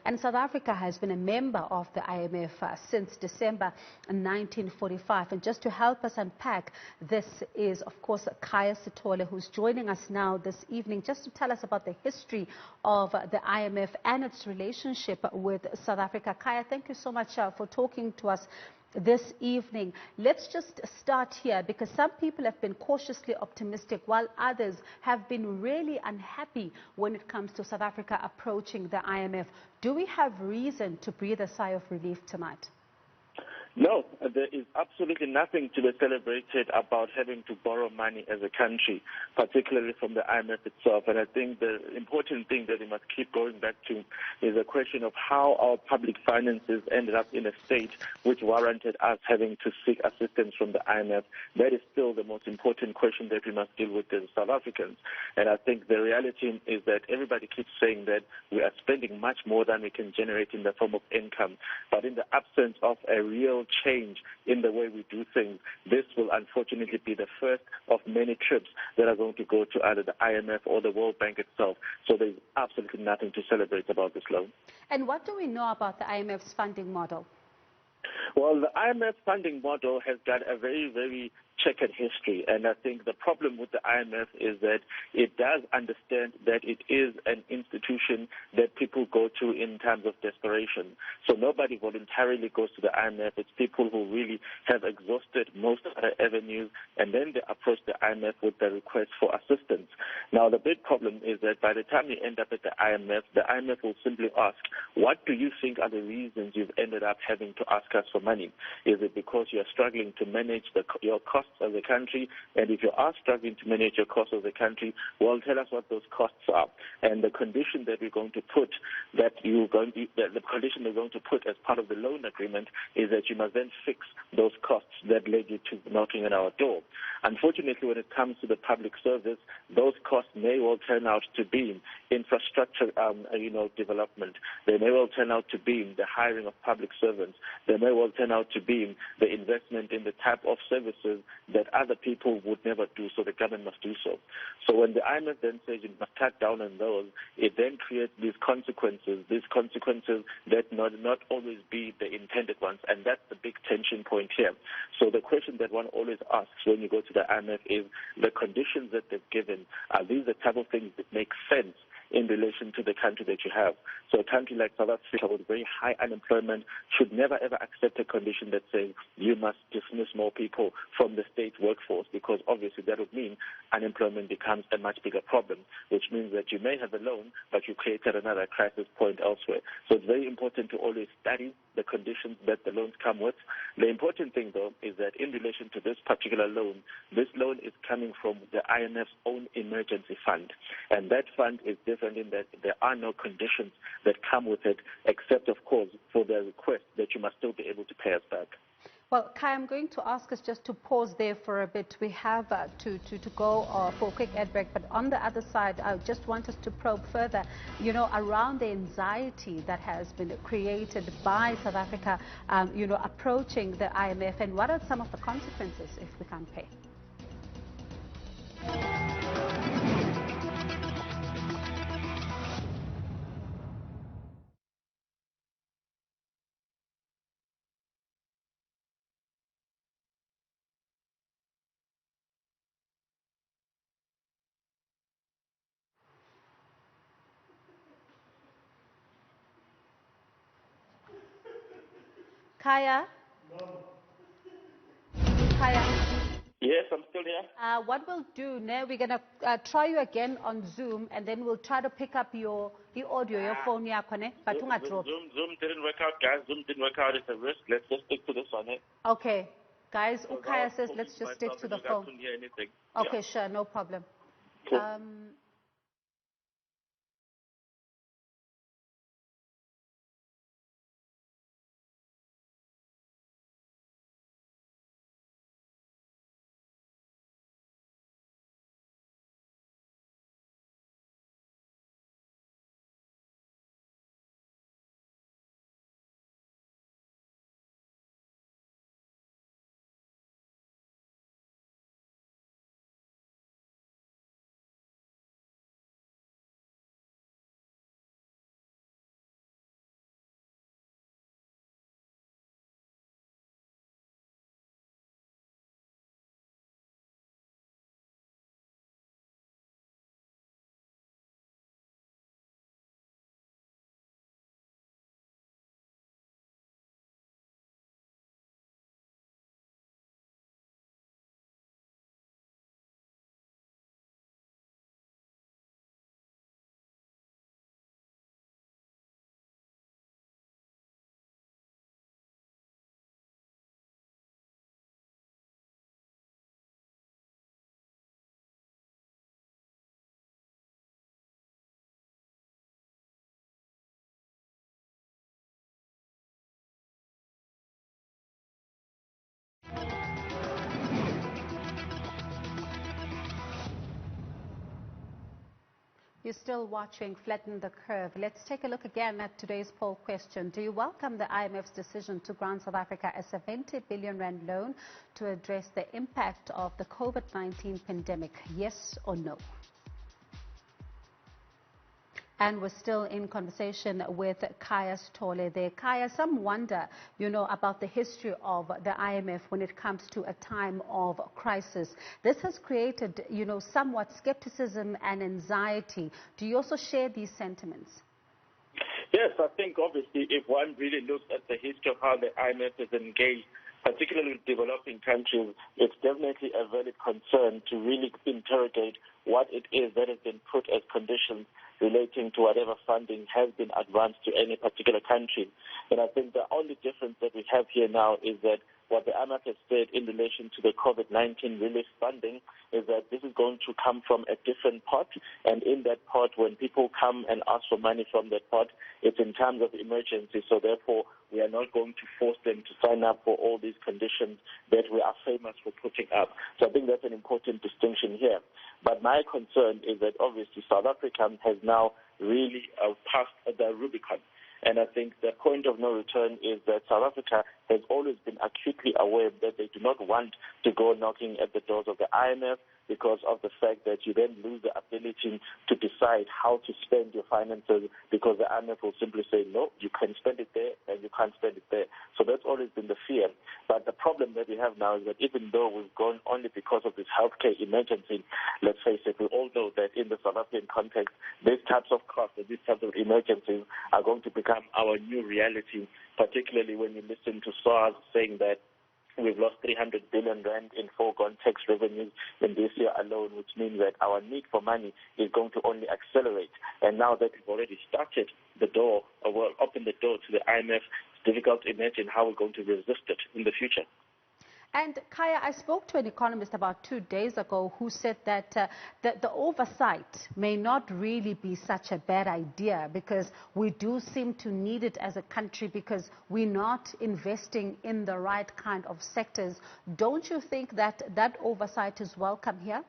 And South Africa has been a member of the IMF since December 1945. And just to help us unpack this is, of course, Khaya Sithole, who's joining us now this evening, just to tell us about the history of the IMF and its relationship with South Africa. Khaya, thank you so much for talking to us this evening. Let's just start here, because some people have been cautiously optimistic while others have been really unhappy when it comes to South Africa approaching the IMF. Do we have reason to breathe a sigh of relief tonight? No, there is absolutely nothing to be celebrated about having to borrow money as a country, particularly from the IMF itself. And I think the important thing that we must keep going back to is a question of how our public finances ended up in a state which warranted us having to seek assistance from the IMF. That is still the most important question that we must deal with as South Africans. And I think the reality is that everybody keeps saying that we are spending much more than we can generate in the form of income. But in the absence of a real change in the way we do things, this will unfortunately be the first of many trips that are going to go to either the IMF or the World Bank itself. So there's absolutely nothing to celebrate about this loan. And what do we know about the IMF's funding model? Well, the IMF funding model has got a very, very checkered history, and I think the problem with the IMF is that it does understand that it is an institution that people go to in times of desperation. So nobody voluntarily goes to the IMF. It's people who really have exhausted most of their avenues, and then they approach the IMF with the request for assistance. Now, the big problem is that by the time you end up at the IMF will simply ask, what do you think are the reasons you've ended up having to ask us for money? Is it because you're struggling to manage your costs as a country? And if you are struggling to manage your costs as a country, well, tell us what those costs are. And the condition that we're going to put, the condition we're going to put as part of the loan agreement is that you must then fix those costs that led you to knocking on our door. Unfortunately, when it comes to the public service, those costs may well turn out to be infrastructure, development. They may well turn out to be the hiring of public servants. They may well turn out to be the investment in the type of services that other people would never do, so the government must do so. So when the IMF then says you must cut down on those, it then creates these consequences that not always be the intended ones, and that's the big tension point here. So the question that one always asks when you go to the IMF is, the conditions that they've given, are these the type of things that make sense in relation to the country that you have? So a country like South Africa with very high unemployment should never ever accept a condition that says you must dismiss more people from the state workforce, because obviously that would mean unemployment becomes a much bigger problem, which means that you may have a loan, but you created another crisis point elsewhere. So it's very important to always study the conditions that the loans come with. The important thing, though, is that in relation to this particular loan, this loan is coming from the IMF's own emergency fund. And that fund is different in that there are no conditions that come with it, except, of course, for the request that you must still be able to pay us back. Well, Kai, I'm going to ask us just to pause there for a bit. We have to go for a quick ad break, but on the other side, I just want us to probe further, around the anxiety that has been created by South Africa, approaching the IMF, and what are some of the consequences if we can't pay? Khaya? Khaya? Yes, I'm still here. What we'll do now, we're going to try you again on Zoom, and then we'll try to pick up the audio, your phone. But Zoom didn't work out, guys. Zoom didn't work out. It's a risk. Let's just stick to this one. Okay. Guys, Khaya says let's just stick to the phone. Okay, sure, no problem. Cool. You're still watching Flatten the Curve. Let's take a look again at today's poll question. Do you welcome the IMF's decision to grant South Africa a 70 billion rand loan to address the impact of the COVID-19 pandemic? Yes or no? And we're still in conversation with Khaya Sithole there. Khaya, some wonder, about the history of the IMF when it comes to a time of crisis. This has created, somewhat skepticism and anxiety. Do you also share these sentiments? Yes, I think obviously if one really looks at the history of how the IMF is engaged, particularly with developing countries, it's definitely a valid concern to really interrogate what it is that has been put as conditions relating to whatever funding has been advanced to any particular country. And I think the only difference that we have here now is that what the IMF has said in relation to the COVID-19 relief funding is that this is going to come from a different pot, and in that pot, when people come and ask for money from that pot, it's in times of emergency, so therefore we are not going to force them to sign up for all these conditions that we are famous for putting up. So I think that's an important distinction here. But my concern is that obviously South Africa has now really passed the Rubicon. And I think the point of no return is that South Africa has always been acutely aware that they do not want to go knocking at the doors of the IMF because of the fact that you then lose the ability to decide how to spend your finances because the IMF will simply say, no, you can spend it there and you can't spend it there. So that's always been the fear. But the problem that we have now is that even though we've gone only because of this healthcare emergency, let's face it, we all know that in the South African context, these types of costs and these types of emergencies are going to become our new reality, particularly when you listen to SARS saying that we've lost 300 billion rand in foregone tax revenues in this year alone, which means that our need for money is going to only accelerate. And now that we've already started the door, or well, opened the door to the IMF, it's difficult to imagine how we're going to resist it in the future. And Khaya, I spoke to an economist about 2 days ago who said that the oversight may not really be such a bad idea because we do seem to need it as a country because we're not investing in the right kind of sectors. Don't you think that that oversight is welcome here?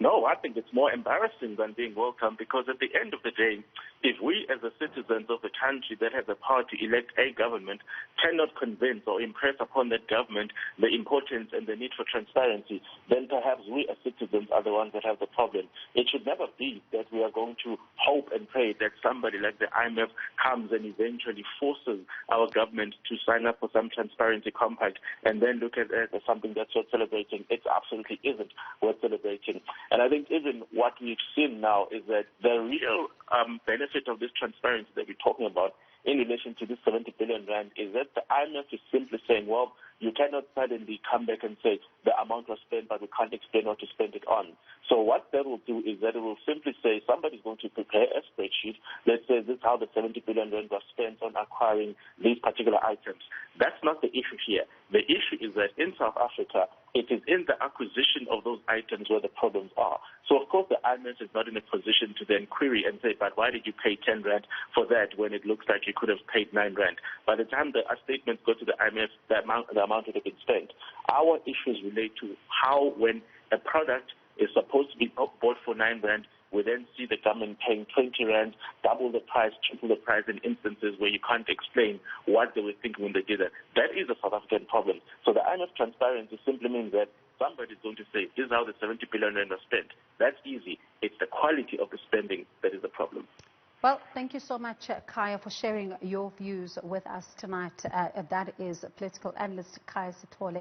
No, I think it's more embarrassing than being welcome because at the end of the day, if we as the citizens of the country that have the power to elect a government cannot convince or impress upon that government the importance and the need for transparency, then perhaps we as citizens are the ones that have the problem. It should never be that we are going to hope and pray that somebody like the IMF comes and eventually forces our government to sign up for some transparency compact and then look at it as something that's worth celebrating. It absolutely isn't worth celebrating. And I think even what we've seen now is that the real benefit of this transparency that we're talking about in relation to this 70 billion rand is that the IMF is simply saying, well, you cannot suddenly come back and say the amount was spent, but we can't explain what to spend it on. So what that will do is that it will simply say somebody's going to prepare a spreadsheet that says this is how the 70 billion rand was spent on acquiring these particular items. That's not the issue here. The issue is that in South Africa, it is in the acquisition of those items where the problems are. So, of course, the IMF is not in a position to then query and say, but why did you pay 10 rand for that when it looks like you could have paid 9 rand? By the time the statements go to the IMF, the amount would have been spent. Our issues relate to how when a product is supposed to be bought for 9 rand, we then see the government paying 20 rand, double the price, triple the price in instances where you can't explain what they were thinking when they did it. That is a South African problem. So the IMF transparency simply means that somebody is going to say, this is how the 70 billion rand was spent. That's easy. It's the quality of the spending that is the problem. Well, thank you so much, Khaya, for sharing your views with us tonight. That is political analyst Khaya Sithole.